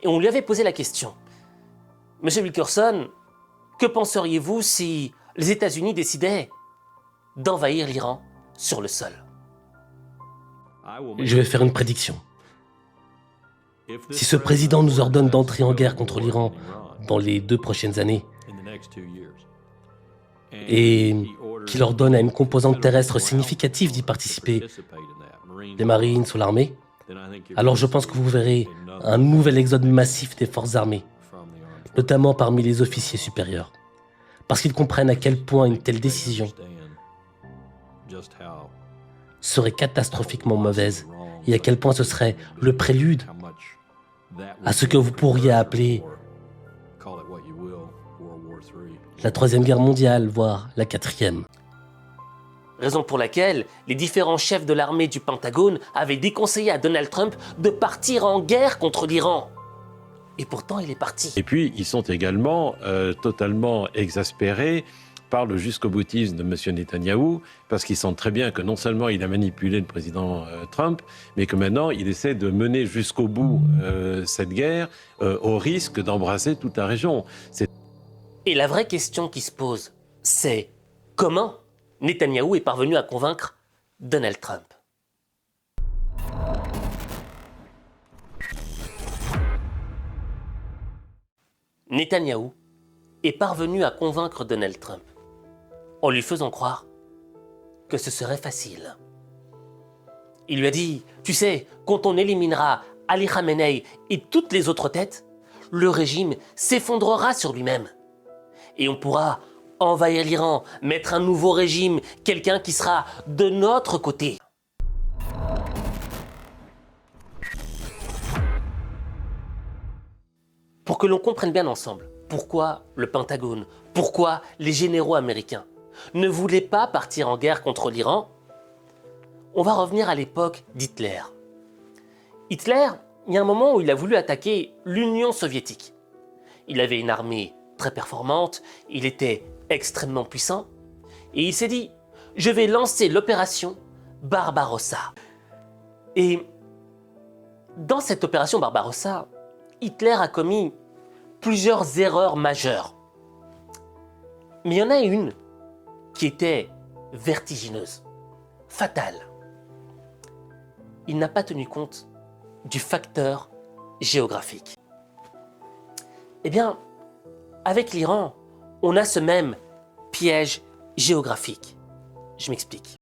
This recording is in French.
Et on lui avait posé la question. Monsieur Wilkerson, que penseriez-vous si les États-Unis décidaient d'envahir l'Iran sur le sol? Je vais faire une prédiction. Si ce président nous ordonne d'entrer en guerre contre l'Iran dans les 2 prochaines années, et qu'il ordonne à une composante terrestre significative d'y participer, les Marines ou l'armée, alors je pense que vous verrez un nouvel exode massif des forces armées, notamment parmi les officiers supérieurs, parce qu'ils comprennent à quel point une telle décision serait catastrophiquement mauvaise et à quel point ce serait le prélude à ce que vous pourriez appeler la Troisième Guerre mondiale, voire la Quatrième. Raison pour laquelle les différents chefs de l'armée du Pentagone avaient déconseillé à Donald Trump de partir en guerre contre l'Iran. Et pourtant, il est parti. Et puis, ils sont également totalement exaspérés par le jusqu'au-boutisme de M. Netanyahou, parce qu'ils sentent très bien que non seulement il a manipulé le président Trump, mais que maintenant il essaie de mener jusqu'au bout cette guerre au risque d'embraser toute la région. Et la vraie question qui se pose, c'est comment Netanyahou est parvenu à convaincre Donald Trump? Netanyahou est parvenu à convaincre Donald Trump en lui faisant croire que ce serait facile. Il lui a dit, tu sais, quand on éliminera Ali Khamenei et toutes les autres têtes, le régime s'effondrera sur lui-même. Et on pourra envahir l'Iran, mettre un nouveau régime, quelqu'un qui sera de notre côté. Pour que l'on comprenne bien ensemble pourquoi le Pentagone, pourquoi les généraux américains ne voulaient pas partir en guerre contre l'Iran, on va revenir à l'époque d'Hitler. Hitler, il y a un moment où il a voulu attaquer l'Union soviétique. Il avait une armée très performante, il était extrêmement puissant, et il s'est dit « Je vais lancer l'opération Barbarossa ». Et dans cette opération Barbarossa, Hitler a commis plusieurs erreurs majeures. Mais il y en a une qui était vertigineuse, fatale. Il n'a pas tenu compte du facteur géographique. Eh bien, avec l'Iran, on a ce même piège géographique. Je m'explique.